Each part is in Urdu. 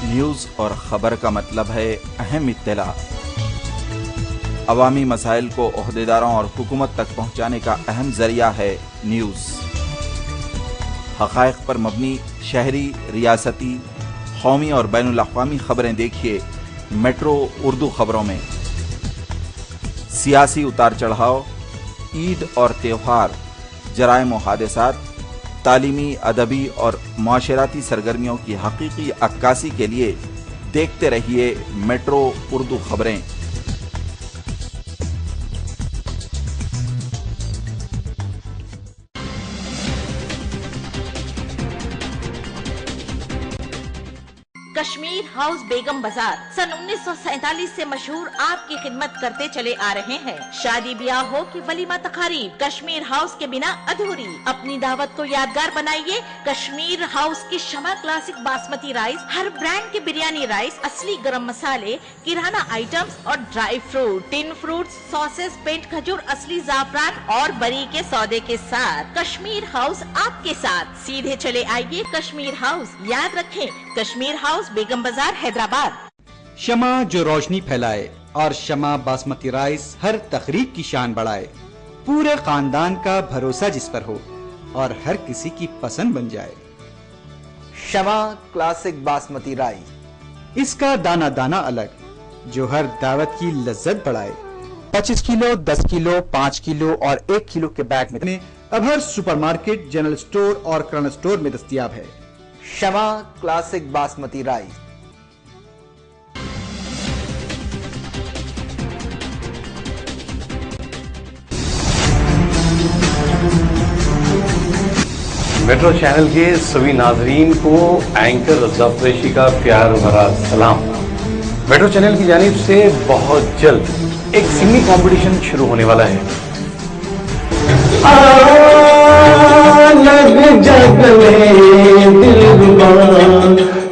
نیوز اور خبر کا مطلب ہے اہم اطلاع۔ عوامی مسائل کو عہدیداروں اور حکومت تک پہنچانے کا اہم ذریعہ ہے نیوز۔ حقائق پر مبنی شہری، ریاستی، قومی اور بین الاقوامی خبریں دیکھیے میٹرو اردو خبروں میں۔ سیاسی اتار چڑھاؤ، عید اور تہوار، جرائم و حادثات، تعلیمی، ادبی اور معاشرتی سرگرمیوں کی حقیقی عکاسی کے لیے دیکھتے رہیے میٹرو اردو خبریں۔ کشمیر ہاؤس بیگم بازار سن 1947 سے مشہور آپ کی خدمت کرتے چلے آ رہے ہیں۔ شادی بیاہ ہو کہ ولیمہ تقاریب، کشمیر ہاؤس کے بنا ادھوری۔ اپنی دعوت کو یادگار بنائیے کشمیر ہاؤس کی شمع کلاسک باسمتی رائس، ہر برانڈ کے بریانی رائس، اصلی گرم مسالے، کرانہ آئٹمز اور dry fruit, tin fruits, sauces, پینٹ کھجور، اصلی زعفران اور بری کے سودے کے ساتھ۔ کشمیر ہاؤس آپ کے ساتھ، سیدھے چلے آئیے کشمیر ہاؤس۔ یاد رکھیں کشمیر ہاؤس بیگم بازار حیدرآباد۔ شمع جو روشنی پھیلائے اور شمع باسمتی رائس ہر تقریب کی شان بڑھائے، پورے خاندان کا بھروسہ جس پر ہو اور ہر کسی کی پسند بن جائے۔ شمع کلاسک باسمتی رائس، اس کا دانہ دانہ الگ جو ہر دعوت کی لذت بڑھائے۔ 25 کلو، 10 کلو، 5 کلو اور 1 کلو کے بیگ میں اب ہر سپر مارکیٹ، جنرل سٹور اور کرانہ سٹور میں دستیاب ہے۔ شمع classic basmati rice. Metro channel کے سبھی ناظرین کو اینکر رضا قریشی کا پیار بھرا سلام۔ میٹرو چینل کی جانب سے بہت جلد ایک سنگنگ کمپٹیشن شروع ہونے والا ہے۔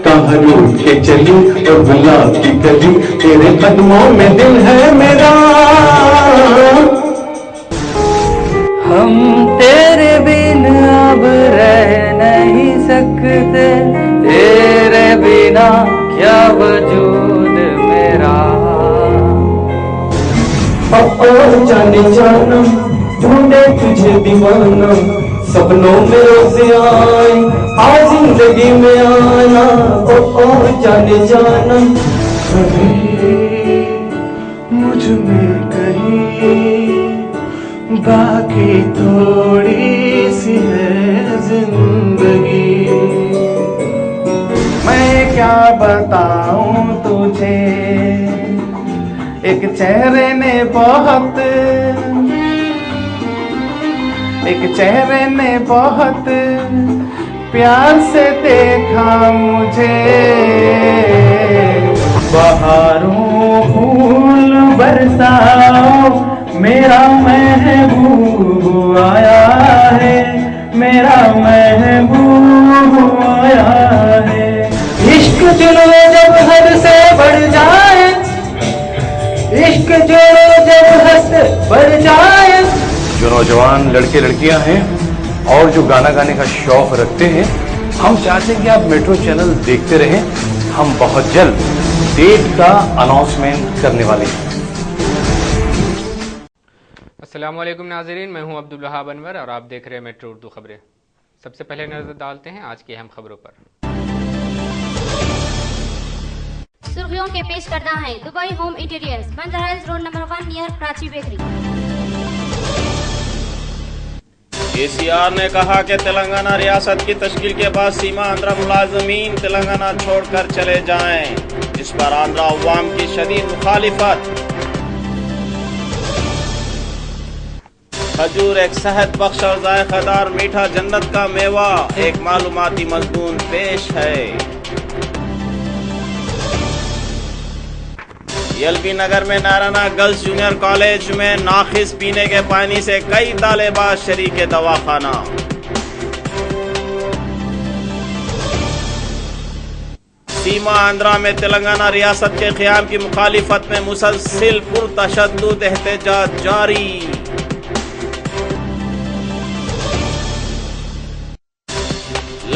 کہاں روٹ کے چلی اور گلاب کی گلی، تیرے قدموں میں دل ہے میرا۔ ہم تیرے بن اب رہ نہیں سکتے، تیرے بنا کیا وجود میرا۔ جانے جانا ڈھونڈے تجھے دیوانہ، سپنوں میں روز آئے آ زندگی میں آنا، جانے جانا مجھ میں کہیں باقی تھوڑی سی ہے زندگی۔ میں کیا بتاؤں تجھے، ایک چہرے نے بہت پیار سے دیکھا مجھے۔ بہاروں پھول برساؤ، میرا محبوب آیا ہے، میرا محبوب آیا ہے۔ عشق جلوے جب حد سے بڑھ جائے، عشق جب حد سے بڑھ جائے۔ جو نوجوان لڑکے لڑکیاں ہیں اور جو گانا گانے کا شوق رکھتے ہیں، ہم چاہتے ہیں کہ آپ میٹرو چینل دیکھتے رہیں۔ ہم بہت جلد ڈیٹ کا اناؤنسمنٹ کرنے والے ہیں۔ السلام علیکم ناظرین، میں ہوں عبدالوہاب انور اور آپ دیکھ رہے ہیں میٹرو اردو خبریں۔ سب سے پہلے نظر ڈالتے ہیں آج کی اہم خبروں پر۔ سرخیوں کے پیش کردہ ہیں دبئی ہوم انٹیریئرز، بندر Hills road number 1 near Karachi bakery. KCR نے کہا کہ تلنگانہ ریاست کی تشکیل کے بعد سیما آندھرا ملازمین تلنگانہ چھوڑ کر چلے جائیں، جس پر آندھرا عوام کی شدید مخالفت۔ کھجور ایک صحت بخش اور ذائقہ دار میٹھا جنت کا میوہ، ایک معلوماتی مضمون پیش ہے۔ یلبی نگر میں نارائنا گرلز جونیئر کالج میں ناقص پینے کے پانی سے کئی طالبات شریک دواخانہ۔ سیما آندھرا میں تلنگانہ ریاست کے قیام کی مخالفت میں مسلسل پرتشدد احتجاج جاری۔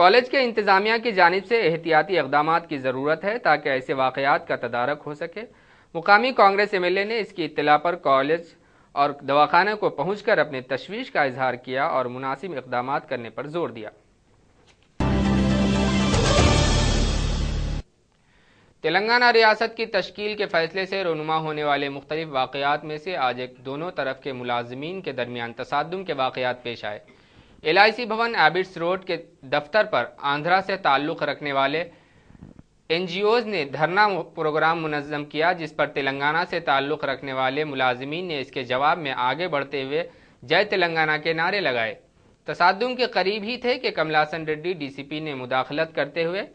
کالج کے انتظامیہ کی جانب سے احتیاطی اقدامات کی ضرورت ہے تاکہ ایسے واقعات کا تدارک ہو سکے۔ مقامی کانگریس ایم ایل اے نے اس کی اطلاع پر کالج اور دواخانے کو پہنچ کر اپنے تشویش کا اظہار کیا اور مناسب اقدامات کرنے پر زور دیا۔ تلنگانہ ریاست کی تشکیل کے فیصلے سے رونما ہونے والے مختلف واقعات میں سے آج ایک دونوں طرف کے ملازمین کے درمیان تصادم کے واقعات پیش آئے۔ LIC بھون ایبٹس روڈ کے دفتر پر آندھرا سے تعلق رکھنے والے NGOs نے دھرنا پروگرام منظم کیا، جس پر تلنگانہ سے تعلق رکھنے والے ملازمین نے اس کے جواب میں آگے بڑھتے ہوئے جے تلنگانہ کے نعرے لگائے۔ تصادم کے قریب ہی تھے کہ کملاسن ریڈی DCP نے مداخلت کرتے ہوئے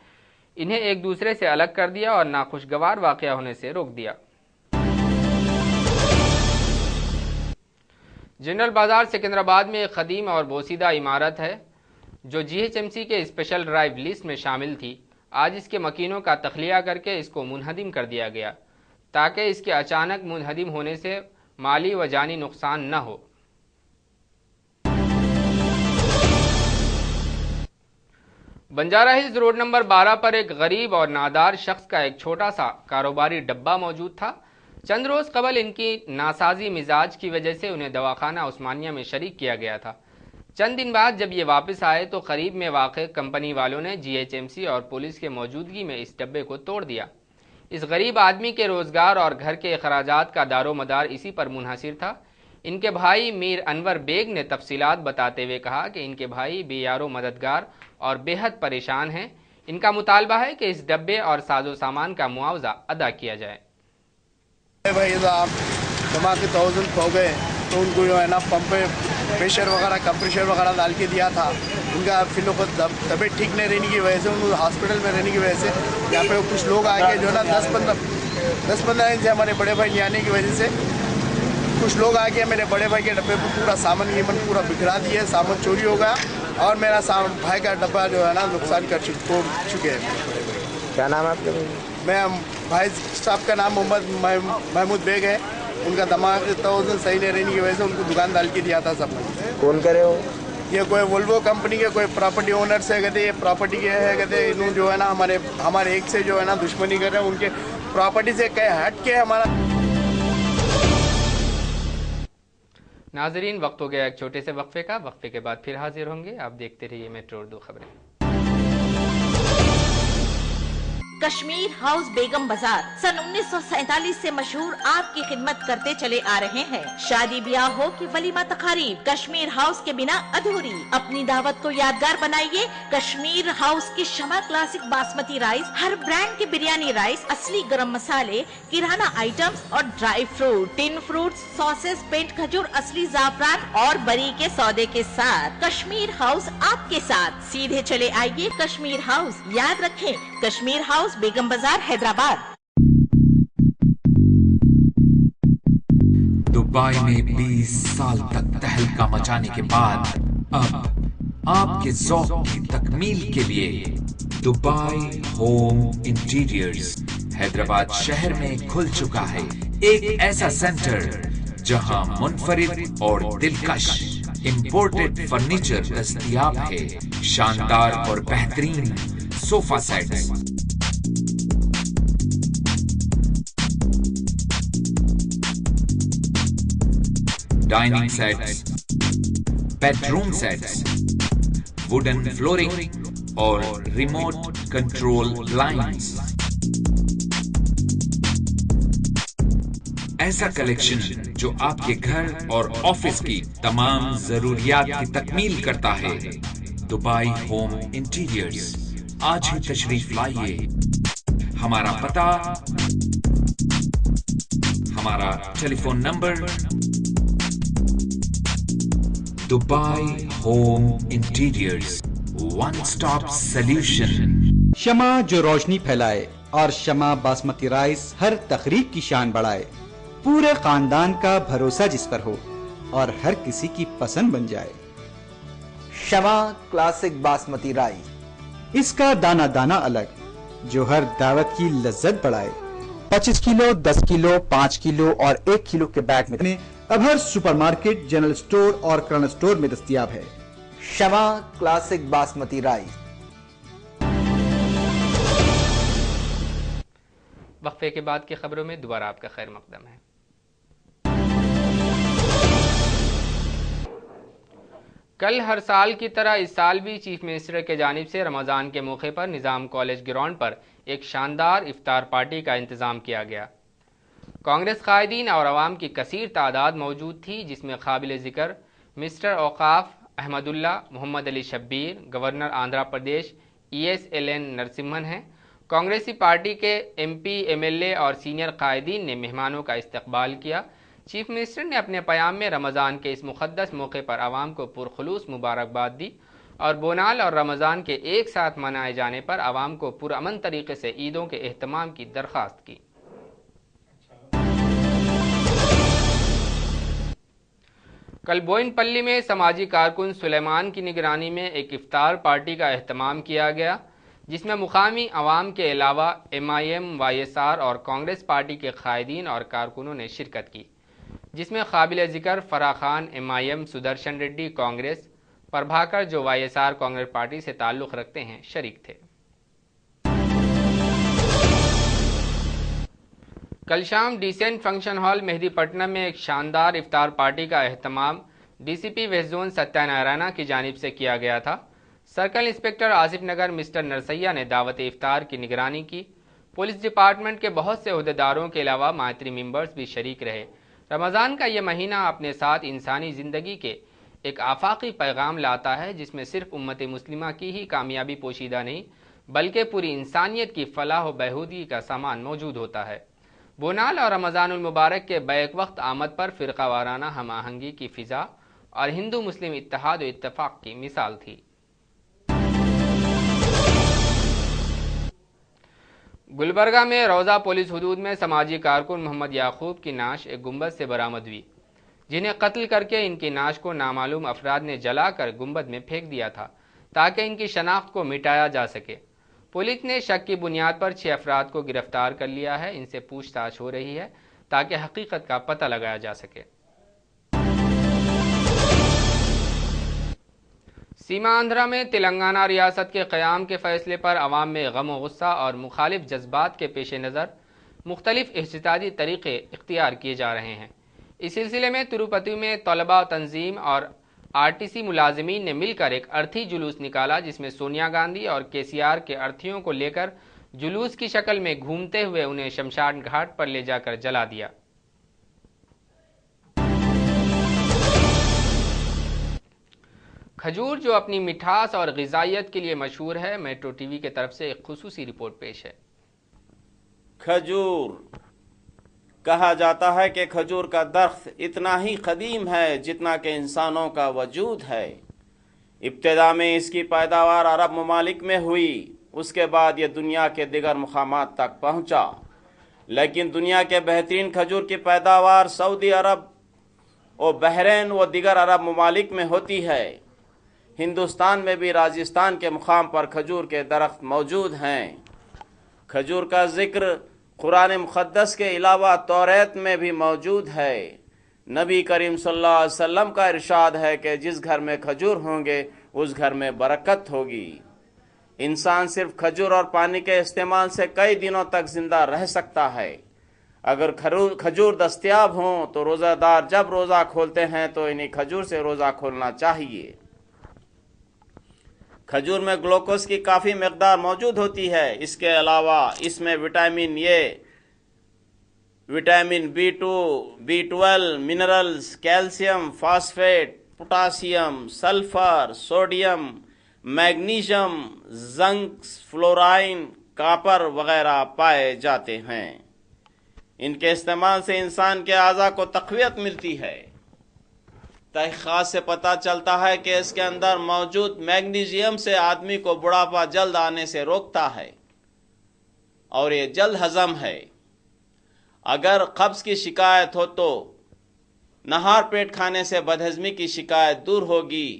انہیں ایک دوسرے سے الگ کر دیا اور ناخوشگوار واقعہ ہونے سے روک دیا۔ جنرل بازار سکندرآباد میں ایک قدیم اور بوسیدہ عمارت ہے جو GHMC کے اسپیشل ڈرائیو لسٹ میں شامل تھی۔ آج اس کے مکینوں کا تخلیہ کر کے اس کو منہدم کر دیا گیا تاکہ اس کے اچانک منہدم ہونے سے مالی و جانی نقصان نہ ہو۔ بنجارہ ہلز روڈ نمبر 12 پر ایک غریب اور نادار شخص کا ایک چھوٹا سا کاروباری ڈبہ موجود تھا۔ چند روز قبل ان کی ناسازی مزاج کی وجہ سے انہیں دواخانہ عثمانیہ میں شریک کیا گیا تھا۔ چند دن بعد جب یہ واپس آئے تو قریب میں واقع کمپنی والوں نے GHMC اور پولیس کے موجودگی میں اس ڈبے کو توڑ دیا۔ اس غریب آدمی کے روزگار اور گھر کے اخراجات کا دار و مدار اسی پر منحصر تھا۔ ان کے بھائی میر انور بیگ نے تفصیلات بتاتے ہوئے کہا کہ ان کے بھائی بے یار و مددگار اور بے حد پریشان ہیں۔ ان کا مطالبہ ہے کہ اس ڈبے اور ساز و سامان کا معاوضہ ادا کیا جائے۔ بھائی صاحب جمع کے 1000 ہو گئے تو ان کو جو ہے نا پمپ پریشر وغیرہ کمپریشر وغیرہ ڈال کے دیا تھا۔ ان کا فی الوقت طبیعت ٹھیک نہیں رہنے کی وجہ سے، ان کو ہاسپٹل میں رہنے کی وجہ سے یہاں پہ کچھ لوگ آ کے جو ہے نا 10-15 دن سے ہمارے بڑے بھائی نہیں آنے کی وجہ سے کچھ لوگ آ کے میرے بڑے بھائی کے ڈبے کو پورا سامان پورا بکھرا دیے، سامان چوری ہو گیا اور میرا بھائی کا ڈبہ جو ہے نا نقصان کر چکے ہیں۔ کیا نام ہے آپ کے؟ میں بھائی صاحب کا نام محمود بیگ ہے۔ ان کا دماغ توازن صحیح نہیں رہنے کی وجہ سے ان کو دکان ڈال کے دیا تھا سب نے۔ کون کرے ہو؟ یہ کوئی وولوو کمپنی کے کوئی پراپرٹی اونر سے کہتے یہ پراپرٹی کے ہے کہتے انہوں جو ہے نا ہمارے ایک سے جو ہے نا دشمنی کر رہے ہیں، ان کے پراپرٹی سے ہٹ کے ہمارا۔ ناظرین وقت ہو گیا ایک چھوٹے سے وقفے کا، وقفے کے بعد پھر حاضر ہوں گے۔ آپ دیکھتے رہیے میٹرو اردو خبریں۔ کشمیر ہاؤس بیگم بازار سن 1947 سے مشہور آپ کی خدمت کرتے چلے آ رہے ہیں۔ شادی بیاہ ہو کہ ولیمہ تقاریب، کشمیر ہاؤس کے بنا ادھوری۔ اپنی دعوت کو یادگار بنائیے کشمیر ہاؤس کی شمع کلاسک باسمتی رائس، ہر برانڈ کے بریانی رائس، اصلی گرم مسالے، کرانہ آئٹمز اور dry fruit, tin fruits, sauces, پینٹ کھجور، اصلی زعفران اور بری کے سودے کے ساتھ کشمیر ہاؤس آپ کے ساتھ۔ سیدھے چلے آئیے کشمیر ہاؤس، یاد رکھیں کشمیر ہاؤس بیگم بازار حیدرآباد۔ دبئی میں 20 سال تک تہلکہ مچانے کے بعد اب آپ کے ذوق کی تکمیل کے لیے دبئی ہوم انٹیریئرز حیدرآباد شہر میں کھل چکا ہے ایک ایسا سینٹر جہاں منفرد اور دلکش امپورٹڈ فرنیچر دستیاب ہے۔ شاندار اور بہترین صوفہ seats, dining seats, bed room seats, wooden flooring اور ریموٹ کنٹرول لائنز۔ ایسا کلیکشن جو آپ کے گھر اور آفس کی تمام ضروریات کی تکمیل کرتا ہے۔ دبئی ہوم انٹیریئرز، آج ہی تشریف لائیے۔ ہمارا پتہ، ہمارا ٹیلی فون نمبر، Dubai home interiors, one stop solution. شمع جو روشنی پھیلائے اور شمع باسمتی رائس ہر تقریب کی شان بڑھائے، پورے خاندان کا بھروسہ جس پر ہو اور ہر کسی کی پسند بن جائے۔ شمع کلاسک باسمتی رائس، اس کا دانہ دانہ الگ جو ہر دعوت کی لذت بڑھائے۔ 25 کلو، 10 کلو، 5 کلو اور 1 کلو کے بیگ میں اب ہر سپر مارکیٹ، جنرل سٹور اور کرانہ سٹور میں دستیاب ہے۔ شمع کلاسک باسمتی رائس، وقفے کے بعد کی خبروں میں دوبارہ آپ کا خیر مقدم ہے۔ کل ہر سال کی طرح اس سال بھی چیف منسٹر کی جانب سے رمضان کے موقع پر نظام کالج گراؤنڈ پر ایک شاندار افطار پارٹی کا انتظام کیا گیا۔ کانگریس قائدین اور عوام کی کثیر تعداد موجود تھی، جس میں قابل ذکر مسٹر اوقاف احمد اللہ، محمد علی شبیر، گورنر آندھرا پردیش ESLN نرسمہن ہیں۔ کانگریسی پارٹی کے MP MLA اور سینئر قائدین نے مہمانوں کا استقبال کیا۔ چیف منسٹر نے اپنے پیام میں رمضان کے اس مقدس موقع پر عوام کو پرخلوص مبارکباد دی اور بونال اور رمضان کے ایک ساتھ منائے جانے پر عوام کو پرامن طریقے سے عیدوں کے اہتمام کی درخواست کی۔ کل بوئن پلی میں سماجی کارکن سلیمان کی نگرانی میں ایک افطار پارٹی کا اہتمام کیا گیا، جس میں مقامی عوام کے علاوہ MIM، YSR اور کانگریس پارٹی کے قائدین اور کارکنوں نے شرکت کی، جس میں قابل ذکر فرح خان MIM، سدرشن ریڈی کانگریس، پربھاکر جو YSR کانگریس پارٹی سے تعلق رکھتے ہیں شریک تھے۔ کل شام decent function hall Mehdipatnam میں ایک شاندار افطار پارٹی کا اہتمام DCP west zone Satyanarayana کی جانب سے کیا گیا تھا۔ Circle inspector Asifnagar mister Narsaiah نے دعوت افطار کی نگرانی کی۔ پولیس ڈپارٹمنٹ کے بہت سے عہدیداروں کے علاوہ مائتری ممبرز بھی شریک رہے۔ رمضان کا یہ مہینہ اپنے ساتھ انسانی زندگی کے ایک آفاقی پیغام لاتا ہے، جس میں صرف امت مسلمہ کی ہی کامیابی پوشیدہ نہیں بلکہ پوری انسانیت کی فلاح و بہبودی کا سامان موجود ہوتا ہے۔ بونال اور رمضان المبارک کے بیک وقت آمد پر فرقہ وارانہ ہم آہنگی کی فضا اور ہندو مسلم اتحاد و اتفاق کی مثال تھی۔ گلبرگہ میں روضہ پولیس حدود میں سماجی کارکن محمد یعقوب کی نعش ایک گنبد سے برآمد ہوئی، جنہیں قتل کر کے ان کی نعش کو نامعلوم افراد نے جلا کر گنبد میں پھینک دیا تھا تاکہ ان کی شناخت کو مٹایا جا سکے۔ پولیس نے شک کی بنیاد پر 6 افراد کو گرفتار کر لیا ہے۔ ان سے پوچھ تاچھ ہو رہی ہے تاکہ حقیقت کا پتہ لگایا جا سکے۔ سیما آندھرا میں تلنگانہ ریاست کے قیام کے فیصلے پر عوام میں غم و غصہ اور مخالف جذبات کے پیش نظر مختلف احتجاجی طریقے اختیار کیے جا رہے ہیں۔ اس سلسلے میں تروپتی میں طلباء تنظیم اور RTC ملازمین نے مل کر ایک ارتھی جلوس نکالا، جس میں سونیا گاندھی اور KCR کے ارتھیوں کو لے کر جلوس کی شکل میں گھومتے ہوئے انہیں شمشان گھاٹ پر لے جا کر جلا دیا۔ کھجور جو اپنی مٹھاس اور غذائیت کے لیے مشہور ہے، میٹرو ٹی وی کی طرف سے ایک خصوصی رپورٹ پیش ہے۔ کھجور کہا جاتا ہے کہ کھجور کا درخت اتنا ہی قدیم ہے جتنا کہ انسانوں کا وجود ہے۔ ابتدا میں اس کی پیداوار عرب ممالک میں ہوئی، اس کے بعد یہ دنیا کے دیگر مقامات تک پہنچا، لیکن دنیا کے بہترین کھجور کی پیداوار سعودی عرب اور بحرین و دیگر عرب ممالک میں ہوتی ہے۔ ہندوستان میں بھی راجستھان کے مقام پر کھجور کے درخت موجود ہیں۔ کھجور کا ذکر قرآن مقدس کے علاوہ توریت میں بھی موجود ہے۔ نبی کریم صلی اللہ علیہ وسلم کا ارشاد ہے کہ جس گھر میں کھجور ہوں گے اس گھر میں برکت ہوگی۔ انسان صرف کھجور اور پانی کے استعمال سے کئی دنوں تک زندہ رہ سکتا ہے۔ اگر کھجور دستیاب ہوں تو روزہ دار جب روزہ کھولتے ہیں تو انہیں کھجور سے روزہ کھولنا چاہیے۔ کھجور میں گلوکوز کی کافی مقدار موجود ہوتی ہے۔ اس کے علاوہ اس میں vitamin A, vitamin B2، B12، minerals, calcium, phosphate, potassium, sulphur, sodium, magnesium, zinc, fluorine, copper وغیرہ پائے جاتے ہیں۔ ان کے استعمال سے انسان کے اعضاء کو تقویت ملتی ہے۔ تحقیقات سے پتہ چلتا ہے کہ اس کے اندر موجود میگنیشیم سے آدمی کو بڑھاپا جلد آنے سے روکتا ہے اور یہ جلد ہضم ہے۔ اگر قبض کی شکایت ہو تو نہار پیٹ کھانے سے بدہضمی کی شکایت دور ہوگی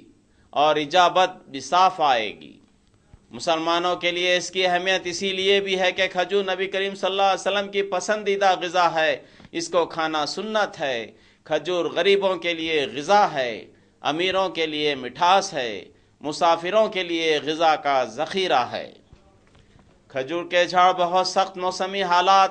اور اجابت بھی صاف آئے گی۔ مسلمانوں کے لیے اس کی اہمیت اسی لیے بھی ہے کہ کھجور نبی کریم صلی اللہ علیہ وسلم کی پسندیدہ غذا ہے، اس کو کھانا سنت ہے۔ کھجور غریبوں کے لیے غذا ہے، امیروں کے لیے مٹھاس ہے، مسافروں کے لیے غذا کا ذخیرہ ہے۔ کھجور کے جھاڑ بہت سخت موسمی حالات